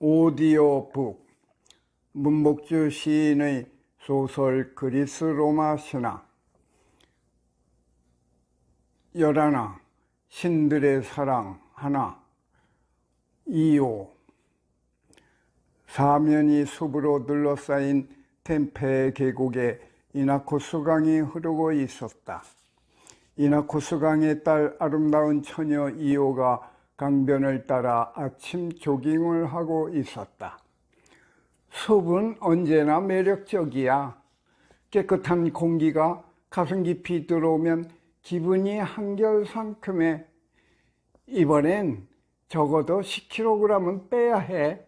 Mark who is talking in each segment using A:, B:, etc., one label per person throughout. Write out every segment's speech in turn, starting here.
A: 오디오북 문복주 시인의 소설 그리스 로마 신화 11. 신들의 사랑 하나 2호 사면이 숲으로 둘러싸인 템페 계곡에 이나코스 강이 흐르고 있었다. 이나코스 강에 딸 아름다운 처녀 이오가 강변을 따라 아침 조깅을 하고 있었다. 숲은 언제나 매력적이야. 깨끗한 공기가 가슴 깊이 들어오면 기분이 한결 상큼해. 이번엔 적어도 10kg은 빼야 해.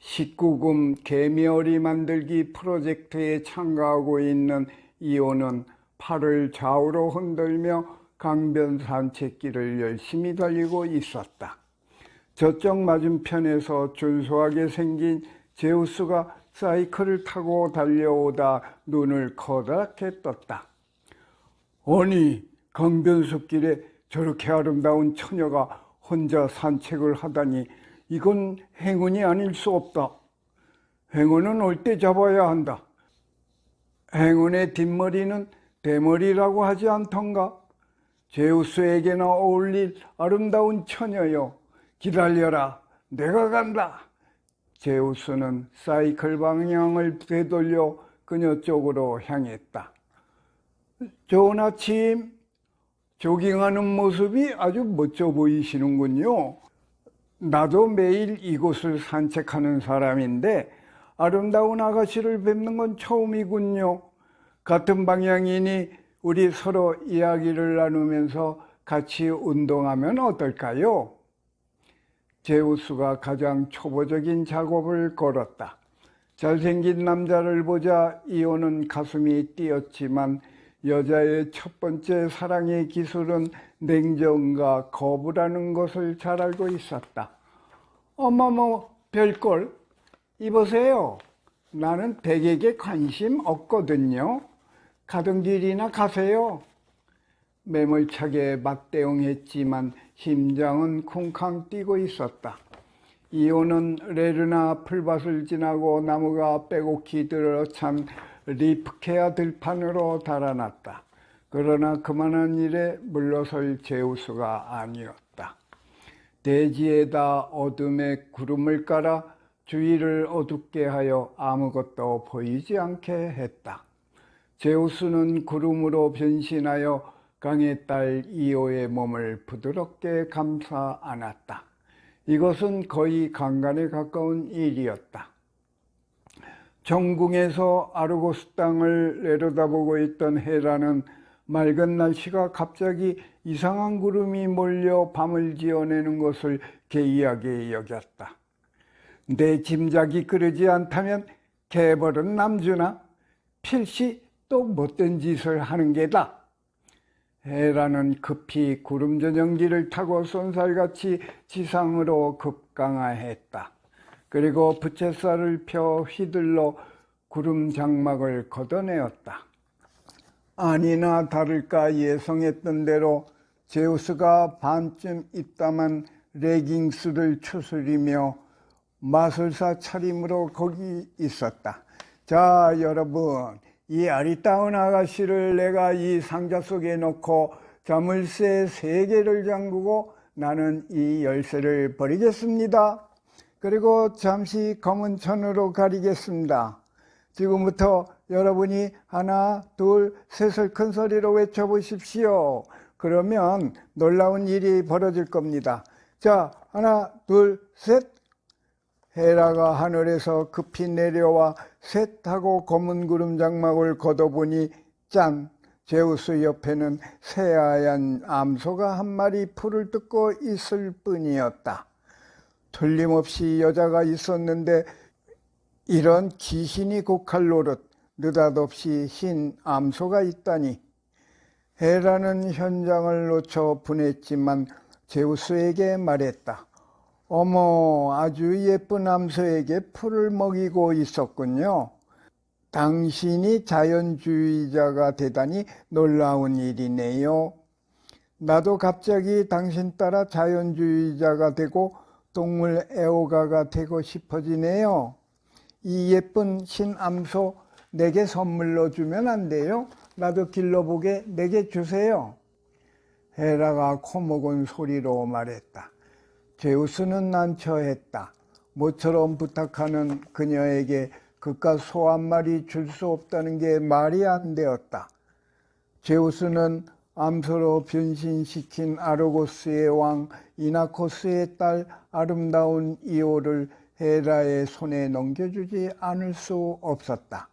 A: 19금 개미어리 만들기 프로젝트에 참가하고 있는 이호는 팔을 좌우로 흔들며 강변 산책길을 열심히 달리고 있었다. 저쪽 맞은편에서 준수하게 생긴 제우스가 사이클을 타고 달려오다 눈을 커다랗게 떴다. 아니, 강변 숲길에 저렇게 아름다운 처녀가 혼자 산책을 하다니 이건 행운이 아닐 수 없다. 행운은 올 때 잡아야 한다. 행운의 뒷머리는 대머리라고 하지 않던가? 제우스에게나 어울릴 아름다운 처녀여, 기다려라, 내가 간다. 제우스는 사이클 방향을 되돌려 그녀 쪽으로 향했다. 좋은 아침. 조깅하는 모습이 아주 멋져 보이시는군요. 나도 매일 이곳을 산책하는 사람인데 아름다운 아가씨를 뵙는 건 처음이군요. 같은 방향이니 우리 서로 이야기를 나누면서 같이 운동하면 어떨까요? 제우스가 가장 초보적인 작업을 걸었다. 잘생긴 남자를 보자 이호는 가슴이 뛰었지만 여자의 첫 번째 사랑의 기술은 냉정과 거부라는 것을 잘 알고 있었다. 어머머, 별걸. 이보세요. 나는 백에게 관심 없거든요. 가던 길이나 가세요. 매몰차게 맞대응했지만 심장은 쿵쾅 뛰고 있었다. 이호는 레르나 풀밭을 지나고 나무가 빼곡히 들어찬 리프케아 들판으로 달아났다. 그러나 그만한 일에 물러설 제우스가 아니었다. 대지에다 어둠의 구름을 깔아 주위를 어둡게 하여 아무것도 보이지 않게 했다. 제우스는 구름으로 변신하여 강의 딸 이오의 몸을 부드럽게 감싸 안았다. 이것은 거의 강간에 가까운 일이었다. 정궁에서 아르고스 땅을 내려다보고 있던 헤라는 맑은 날씨가 갑자기 이상한 구름이 몰려 밤을 지어내는 것을 개이하게 여겼다. 내 짐작이 그러지 않다면 개벌은 남주나 필시 또 못된 짓을 하는 게다. 헤라는 급히 구름전용기를 타고 쏜살같이 지상으로 급강하했다. 그리고 부채살을 펴 휘둘러 구름 장막을 걷어내었다. 아니나 다를까 예상했던 대로 제우스가 반쯤 입담한 레깅스를 추스리며 마술사 차림으로 거기 있었다. 자, 여러분, 이 아리따운 아가씨를 내가 이 상자 속에 넣고 자물쇠 3개를 잠그고 나는 이 열쇠를 버리겠습니다. 그리고 잠시 검은 천으로 가리겠습니다. 지금부터 여러분이 하나, 둘, 셋을 큰 소리로 외쳐보십시오. 그러면 놀라운 일이 벌어질 겁니다. 자, 하나, 둘, 셋. 헤라가 하늘에서 급히 내려와 셋하고 검은 구름 장막을 걷어보니 짠! 제우스 옆에는 새하얀 암소가 한 마리 풀을 뜯고 있을 뿐이었다. 틀림없이 여자가 있었는데 이런 귀신이 곡할 노릇 느닷없이 흰 암소가 있다니. 헤라는 현장을 놓쳐 분했지만 제우스에게 말했다. 어머, 아주 예쁜 암소에게 풀을 먹이고 있었군요. 당신이 자연주의자가 되다니 놀라운 일이네요. 나도 갑자기 당신 따라 자연주의자가 되고 동물 애호가가 되고 싶어지네요. 이 예쁜 신암소 내게 선물로 주면 안 돼요? 나도 길러보게 내게 주세요. 헤라가 코먹은 소리로 말했다. 제우스는 난처했다. 모처럼 부탁하는 그녀에게 그깟 소 한 마리 줄 수 없다는 게 말이 안 되었다. 제우스는 암소로 변신시킨 아르고스의 왕 이나코스의 딸 아름다운 이오를 헤라의 손에 넘겨주지 않을 수 없었다.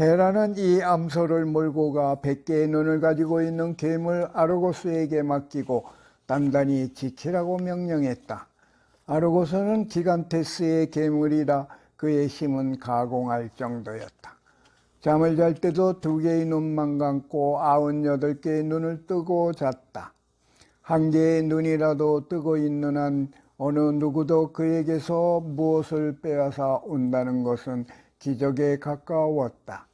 A: 헤라는 이 암소를 몰고 가 100개의 눈을 가지고 있는 괴물 아르고스에게 맡기고 단단히 지키라고 명령했다. 아르고스는 기간테스의 괴물이라 그의 힘은 가공할 정도였다. 잠을 잘 때도 2개의 눈만 감고 98개의 눈을 뜨고 잤다. 1개의 눈이라도 뜨고 있는 한 어느 누구도 그에게서 무엇을 빼앗아 온다는 것은 기적에 가까웠다.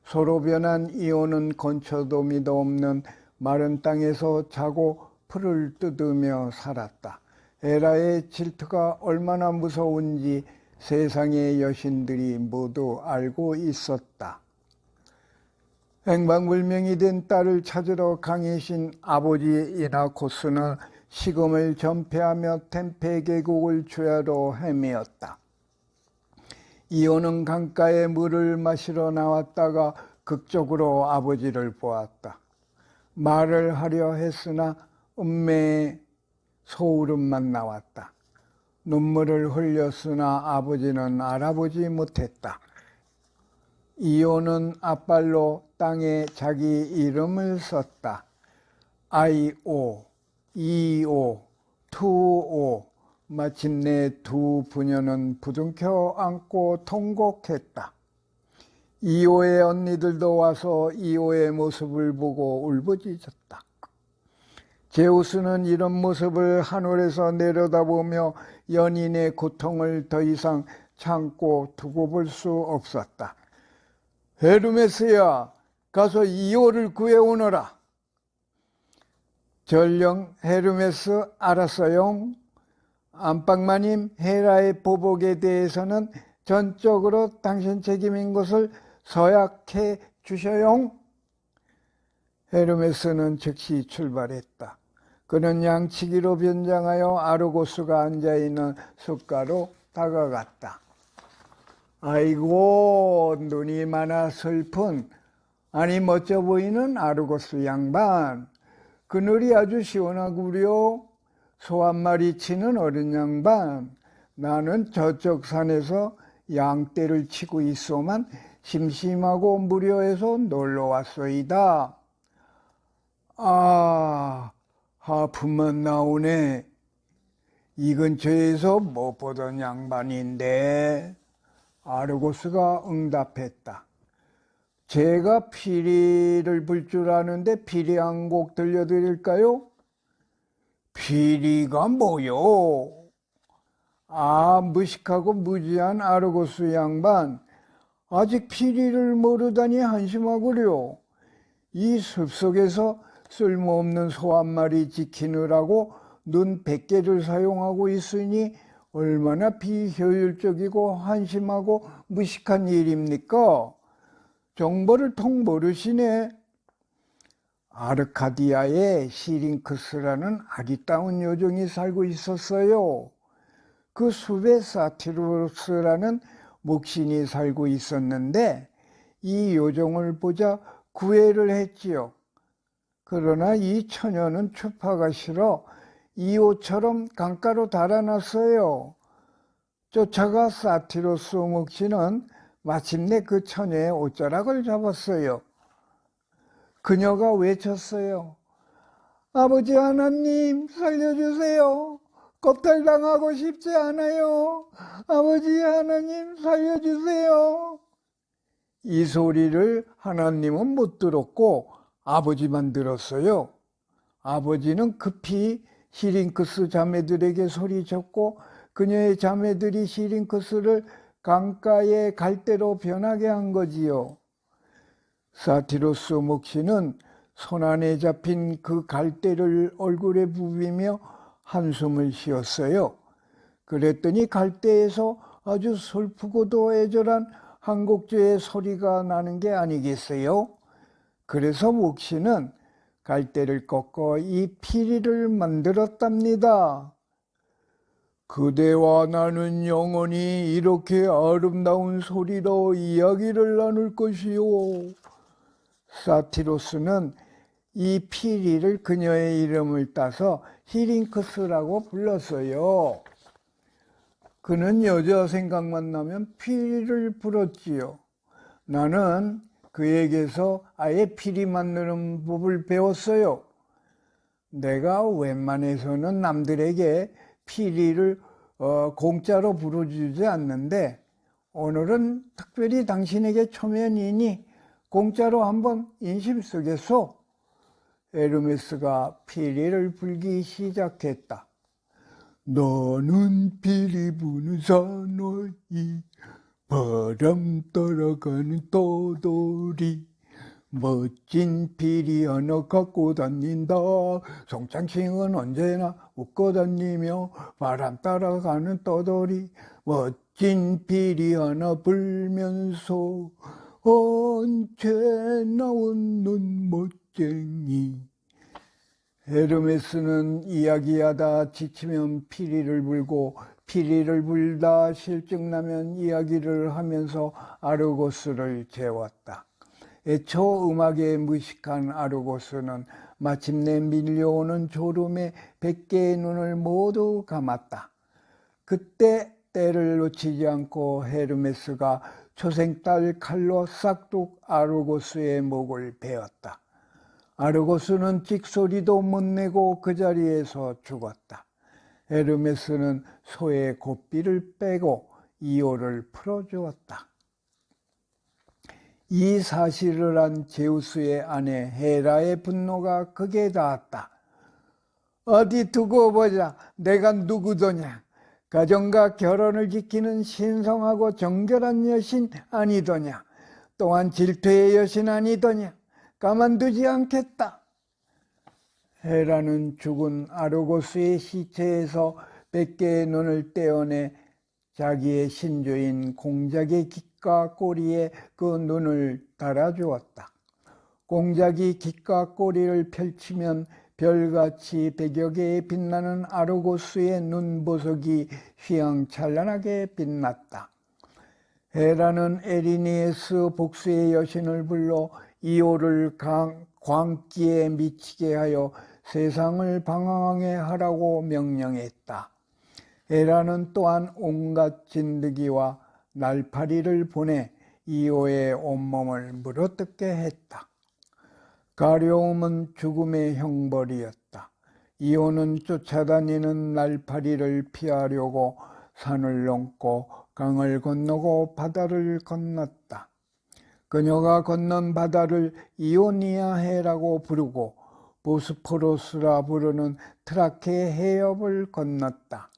A: 소로 변한 이오는 건초도미도 없는 마른 땅에서 자고 풀을 뜯으며 살았다. 헤라의 질투가 얼마나 무서운지 세상의 여신들이 모두 알고 있었다. 행방불명이 된 딸을 찾으러 강해신 아버지 이나코스는 식음을 전폐하며 템페 계곡을 주야로 헤매었다. 이오는 강가에 물을 마시러 나왔다가 극적으로 아버지를 보았다. 말을 하려 했으나 음매에 소울음만 나왔다. 눈물을 흘렸으나 아버지는 알아보지 못했다. 이오는 앞발로 땅에 자기 이름을 썼다. 아이오, 이오, 투오. 마침내 두 부녀는 부둥켜 안고 통곡했다. 이오의 언니들도 와서 이오의 모습을 보고 울부짖었다. 제우스는 이런 모습을 하늘에서 내려다보며 연인의 고통을 더 이상 참고 두고 볼 수 없었다. 헤르메스야, 가서 이오를 구해오너라. 전령 헤르메스 알았어요. 안방마님, 헤라의 보복에 대해서는 전적으로 당신 책임인 것을 서약해 주셔요. 헤르메스는 즉시 출발했다. 그는 양치기로 변장하여 아르고스가 앉아있는 숫가로 다가갔다. 아이고, 눈이 많아 슬픈, 아니 멋져 보이는 아르고스 양반. 그늘이 아주 시원하구려. 소 한 마리 치는 어린 양반. 나는 저쪽 산에서 양떼를 치고 있어만 심심하고 무료해서 놀러 왔소이다. 아, 하품만 나오네. 이 근처에서 못 보던 양반인데. 아르고스가 응답했다. 제가 피리를 불 줄 아는데 피리 한 곡 들려드릴까요? 피리가 뭐요? 아, 무식하고 무지한 아르고스 양반. 아직 피리를 모르다니 한심하구려. 이 숲속에서 쓸모없는 소 한 마리 지키느라고 눈 100개를 사용하고 있으니 얼마나 비효율적이고 한심하고 무식한 일입니까? 정보를 통 모르시네. 아르카디아에 시링크스라는 아리따운 요정이 살고 있었어요. 그 숲에 사티루스라는 목신이 살고 있었는데 이 요정을 보자 구애를 했지요. 그러나 이 처녀는 추파가 싫어 이오처럼 강가로 달아났어요. 쫓아가 사티루스 목신은 마침내 그 처녀의 옷자락을 잡았어요. 그녀가 외쳤어요. 아버지 하나님 살려주세요. 겁탈당하고 싶지 않아요. 아버지 하나님 살려주세요. 이 소리를 하나님은 못 들었고 아버지만 들었어요. 아버지는 급히 시링크스 자매들에게 소리쳤고 그녀의 자매들이 시링크스를 강가의 갈대로 변하게 한 거지요. 사티루스 목신은 손안에 잡힌 그 갈대를 얼굴에 부비며 한숨을 쉬었어요. 그랬더니 갈대에서 아주 슬프고도 애절한 한곡조의 소리가 나는 게 아니겠어요? 그래서 목시는 갈대를 꺾어 이 피리를 만들었답니다. 그대와 나는 영원히 이렇게 아름다운 소리로 이야기를 나눌 것이요. 사티로스는 이 피리를 그녀의 이름을 따서 히링크스라고 불렀어요. 그는 여자 생각만 나면 피리를 불었지요. 나는 그에게서 아예 피리 만드는 법을 배웠어요. 내가 웬만해서는 남들에게 피리를 공짜로 불어주지 않는데 오늘은 특별히 당신에게 초면이니 공짜로 한번 인심 쓰겠소. 에르메스가 피리를 불기 시작했다. 너는 피리 부는 사나이, 바람 따라가는 떠돌이, 멋진 피리 하나 갖고 다닌다. 송창싱은 언제나 웃고 다니며 바람 따라가는 떠돌이, 멋진 피리 하나 불면서 언제나 웃는 멋쟁이. 헤르메스는 이야기하다 지치면 피리를 불고 피리를 불다 실증나면 이야기를 하면서 아르고스를 재웠다. 애초 음악에 무식한 아르고스는 마침내 밀려오는 졸음에 100개의 눈을 모두 감았다. 그때 때를 놓치지 않고 헤르메스가 초생딸 칼로 싹둑 아르고스의 목을 베었다. 아르고스는 찍소리도 못 내고 그 자리에서 죽었다. 헤르메스는 소의 고삐를 빼고 이오를 풀어주었다. 이 사실을 한 제우스의 아내 헤라의 분노가 극에 닿았다. 어디 두고 보자. 내가 누구더냐. 가정과 결혼을 지키는 신성하고 정결한 여신 아니더냐. 또한 질투의 여신 아니더냐. 가만두지 않겠다. 헤라는 죽은 아르고스의 시체에서 100개의 눈을 떼어내 자기의 신조인 공작의 깃과 꼬리에 그 눈을 달아주었다. 공작이 깃과 꼬리를 펼치면 별같이 100여 개의 빛나는 아르고스의 눈보석이 휘황찬란하게 빛났다. 헤라는 에리니에스 복수의 여신을 불러 이오를 광기에 미치게 하여 세상을 방황하게 하라고 명령했다. 헤라는 또한 온갖 진드기와 날파리를 보내 이오의 온몸을 물어뜯게 했다. 가려움은 죽음의 형벌이었다. 이오는 쫓아다니는 날파리를 피하려고 산을 넘고 강을 건너고 바다를 건넜다. 그녀가 건넌 바다를 이오니아해라고 부르고 보스포러스라 부르는 트라케 해협을 건넜다.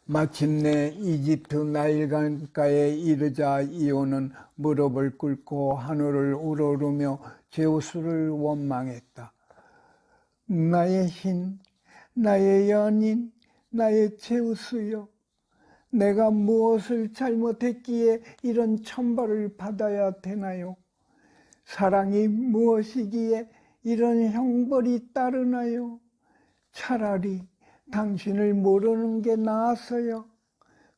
A: 마침내 이집트 나일강가에 이르자 이오는 무릎을 꿇고 하늘을 우러르며 제우스를 원망했다. 나의 신, 나의 연인, 나의 제우스여. 내가 무엇을 잘못했기에 이런 천벌을 받아야 되나요? 사랑이 무엇이기에 이런 형벌이 따르나요? 차라리 당신을 모르는 게 나았어요.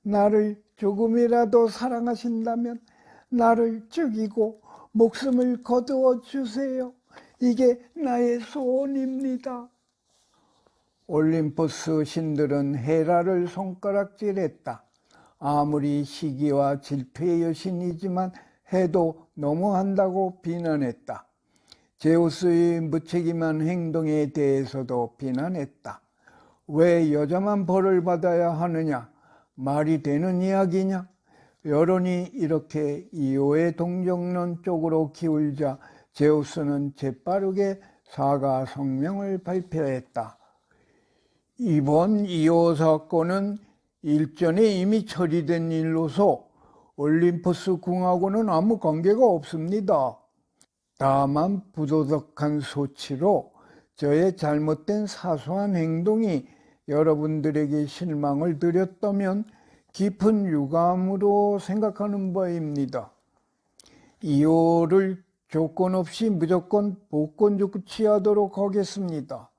A: 나를 조금이라도 사랑하신다면 나를 죽이고 목숨을 거두어 주세요. 이게 나의 소원입니다. 올림포스 신들은 헤라를 손가락질했다. 아무리 시기와 질투의 여신이지만 해도 너무한다고 비난했다. 제우스의 무책임한 행동에 대해서도 비난했다. 왜 여자만 벌을 받아야 하느냐? 말이 되는 이야기냐? 여론이 이렇게 이오의 동정론 쪽으로 기울자 제우스는 재빠르게 사과 성명을 발표했다. 이번 이오 사건은 일전에 이미 처리된 일로서 올림포스 궁하고는 아무 관계가 없습니다. 다만 부도덕한 소치로 저의 잘못된 사소한 행동이 여러분들에게 실망을 드렸다면 깊은 유감으로 생각하는 바입니다. 이혼을 조건 없이 무조건 복권 조치하도록 하겠습니다.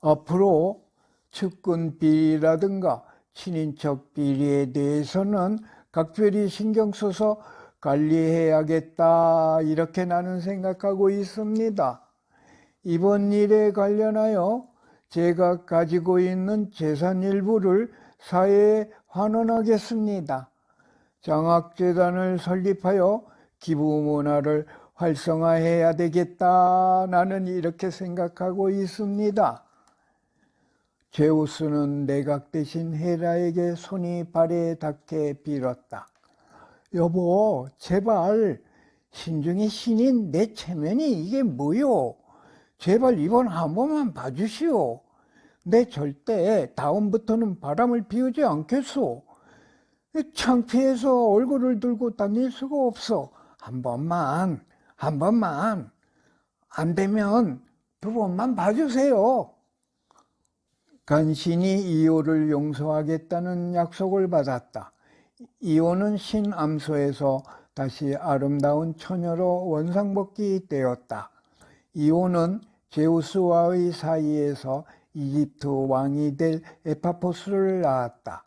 A: 앞으로 측근 비리라든가 친인척 비리에 대해서는 각별히 신경 써서 관리해야겠다, 이렇게 나는 생각하고 있습니다. 이번 일에 관련하여 제가 가지고 있는 재산 일부를 사회에 환원하겠습니다. 장학재단을 설립하여 기부 문화를 활성화해야 되겠다, 나는 이렇게 생각하고 있습니다. 제우스는 내각 대신 헤라에게 손이 발에 닿게 빌었다. 여보, 제발 신중의 신인 내 체면이 이게 뭐요? 제발 이번 한 번만 봐주시오. 내 절대 다음부터는 바람을 피우지 않겠소. 창피해서 얼굴을 들고 다닐 수가 없어. 한 번만, 안 되면 두 번만 봐주세요. 간신히 이호를 용서하겠다는 약속을 받았다. 이호는 신암소에서 다시 아름다운 처녀로 원상복귀되었다. 이호는 제우스와의 사이에서 이집트 왕이 될 에파포스를 낳았다.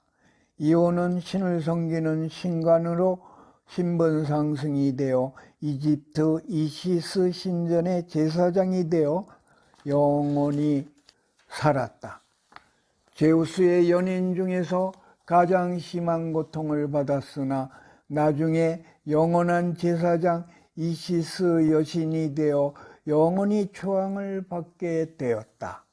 A: 이호는 신을 섬기는 신관으로 신분 상승이 되어 이집트 이시스 신전의 제사장이 되어 영원히 살았다. 제우스의 연인 중에서 가장 심한 고통을 받았으나 나중에 영원한 제사장 이시스 여신이 되어 영원히 초항을 받게 되었다.